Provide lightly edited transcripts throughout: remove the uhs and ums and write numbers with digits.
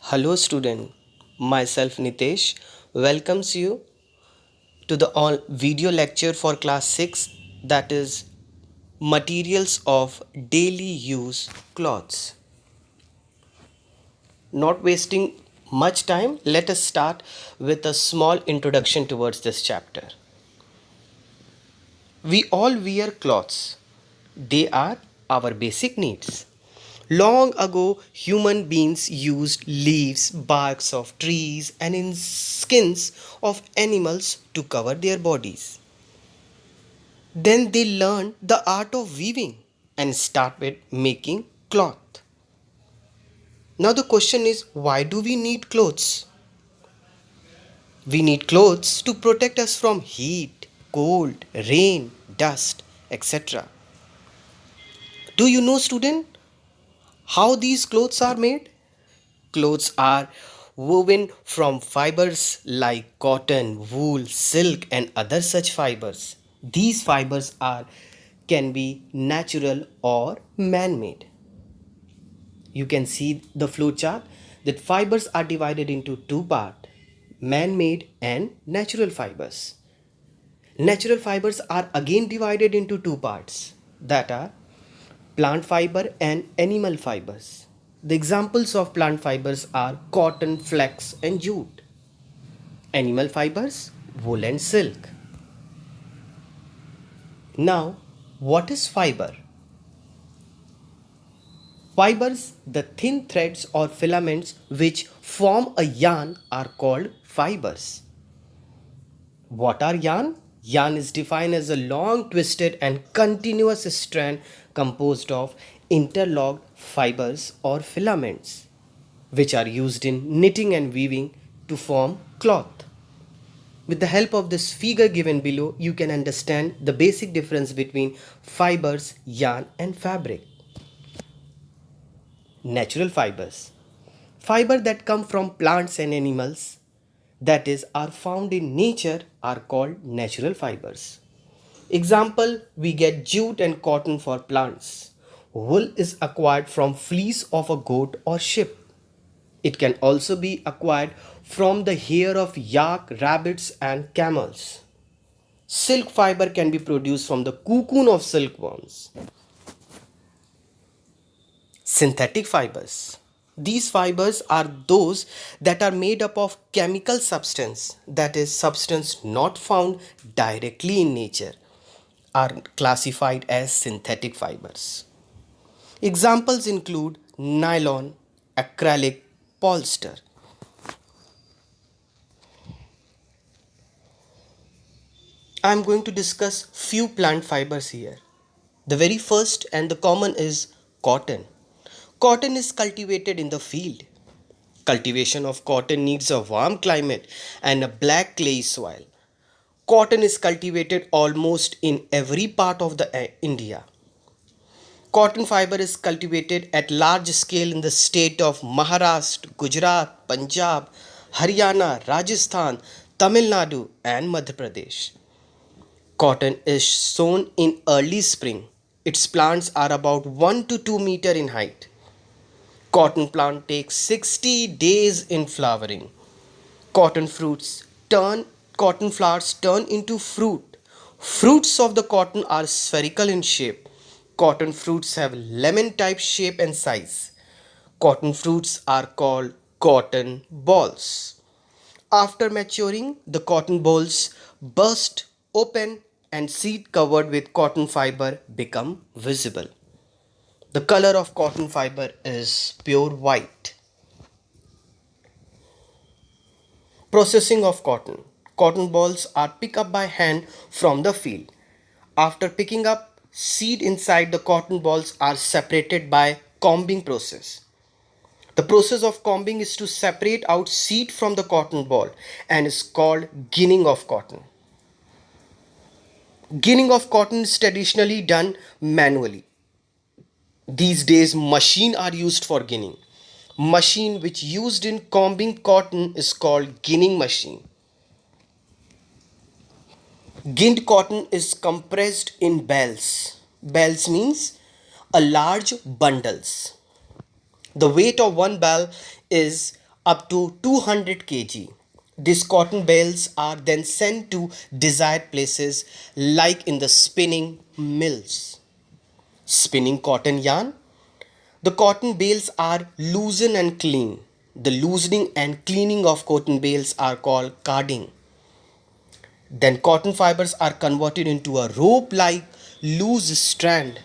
Hello student, myself Nitesh welcomes you to the all video lecture for class 6, that is materials of daily use clothes. Not wasting much time, let us start with a small introduction towards this chapter. We all wear clothes. They are our basic needs. Long ago, human beings used leaves, barks of trees, and in skins of animals to cover their bodies. Then they learned the art of weaving and started making cloth. Now the question is, why do we need clothes? We need clothes to protect us from heat, cold, rain, dust, etc. Do you know, student, how these clothes are made? Clothes are woven from fibers like cotton, wool, silk, and other such fibers. These fibers are can be natural or man-made. You can see the flow chart that fibers are divided into two parts, man-made and natural fibers. Natural fibers are again divided into two parts, that are plant fiber and animal fibers. The examples of plant fibers are cotton, flax, and jute. Animal fibers, wool and silk. Now, what is fiber? Fibers, the thin threads or filaments which form a yarn, are called fibers. What are yarn? Yarn is defined as a long, twisted, and continuous strand composed of interlocked fibers or filaments, which are used in knitting and weaving to form cloth. With the help of this figure given below, you can understand the basic difference between fibers, yarn, and fabric. Natural fibers. Fiber that come from plants and animals, that is, are found in nature, are called natural fibers. Example, we get jute and cotton for plants. Wool is acquired from fleece of a goat or sheep. It can also be acquired from the hair of yak, rabbits, and camels. Silk fiber can be produced from the cocoon of silkworms. Synthetic fibers. These fibers are those that are made up of chemical substance, that is, substance not found directly in nature, are classified as synthetic fibers. Examples include nylon, acrylic, polyester. I am going to discuss few plant fibers here. The very first and the common is cotton. Cotton is cultivated in the field. Cultivation of cotton needs a warm climate and a black clay soil. Cotton is cultivated almost in every part of the India. Cotton fiber is cultivated at large scale in the state of Maharashtra, Gujarat, Punjab, Haryana, Rajasthan, Tamil Nadu, and Madhya Pradesh. Cotton is sown in early spring. Its plants are about 1 to 2 meter in height. Cotton plant takes 60 days in flowering. Cotton fruits turn Cotton flowers turn into fruit. Fruits of the cotton are spherical in shape. Cotton fruits have lemon type shape and size. Cotton fruits are called cotton balls. After maturing, the cotton balls burst open and seed covered with cotton fiber become visible. The color of cotton fiber is pure white. Processing of cotton. Cotton balls are picked up by hand from the field. After picking up, seed inside the cotton balls are separated by combing process. The process of combing is to separate out seed from the cotton ball and is called ginning of cotton. Ginning of cotton is traditionally done manually. These days machine are used for ginning. Machine which used in combing cotton is called ginning machine. Ginned cotton is compressed in bales. Bales means a large bundles. The weight of one bale is up to 200 kg. These cotton bales are then sent to desired places like in the spinning mills. Spinning cotton yarn. The cotton bales are loosened and clean. The loosening and cleaning of cotton bales are called carding. Then cotton fibers are converted into a rope-like loose strand.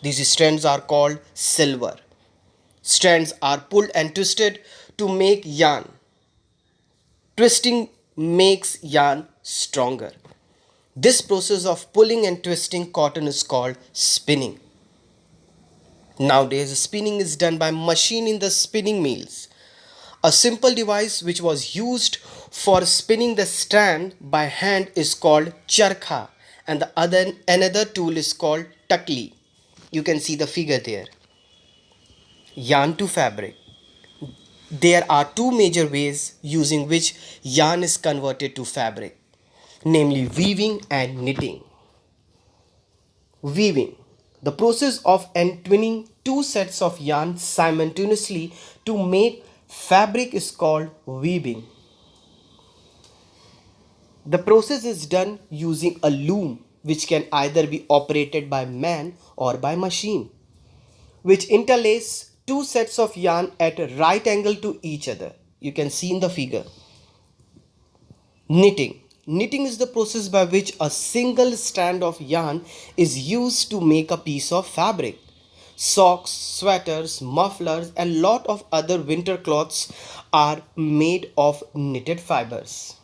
These strands are called silver. Strands are pulled and twisted to make yarn. Twisting makes yarn stronger. This process of pulling and twisting cotton is called spinning. Nowadays, spinning is done by machine in the spinning mills. A simple device which was used for spinning the strand by hand is called charkha, and the other another tool is called takli. You can see the figure there. Yarn to fabric. There are two major ways using which yarn is converted to fabric, namely weaving and knitting. Weaving. The process of entwining two sets of yarn simultaneously to make fabric is called weaving. The process is done using a loom which can either be operated by man or by machine, which interlace two sets of yarn at a right angle to each other. You can see in the figure. Knitting. Knitting is the process by which a single strand of yarn is used to make a piece of fabric. Socks, sweaters, mufflers, and lot of other winter clothes are made of knitted fibers.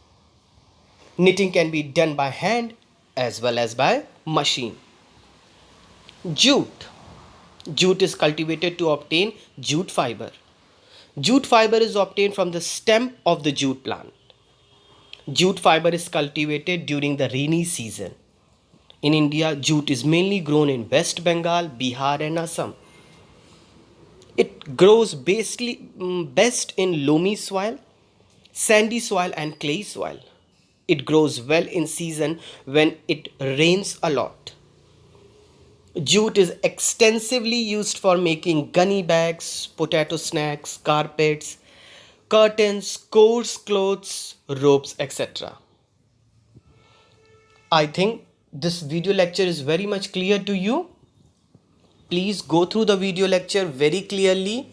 Knitting can be done by hand as well as by machine. Jute. Jute is cultivated to obtain jute fiber. Jute fiber is obtained from the stem of the jute plant. Jute fiber is cultivated during the rainy season. In India, jute is mainly grown in West Bengal, Bihar, and Assam. It grows best in loamy soil, sandy soil, and clay soil. It grows well in season when it rains a lot. Jute is extensively used for making gunny bags, potato snacks, carpets, curtains, coarse clothes, ropes, etc. I think this video lecture is very much clear to you. Please go through the video lecture very clearly,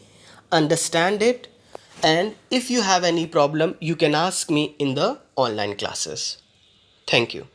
understand it, and if you have any problem, you can ask me in the online classes. Thank you.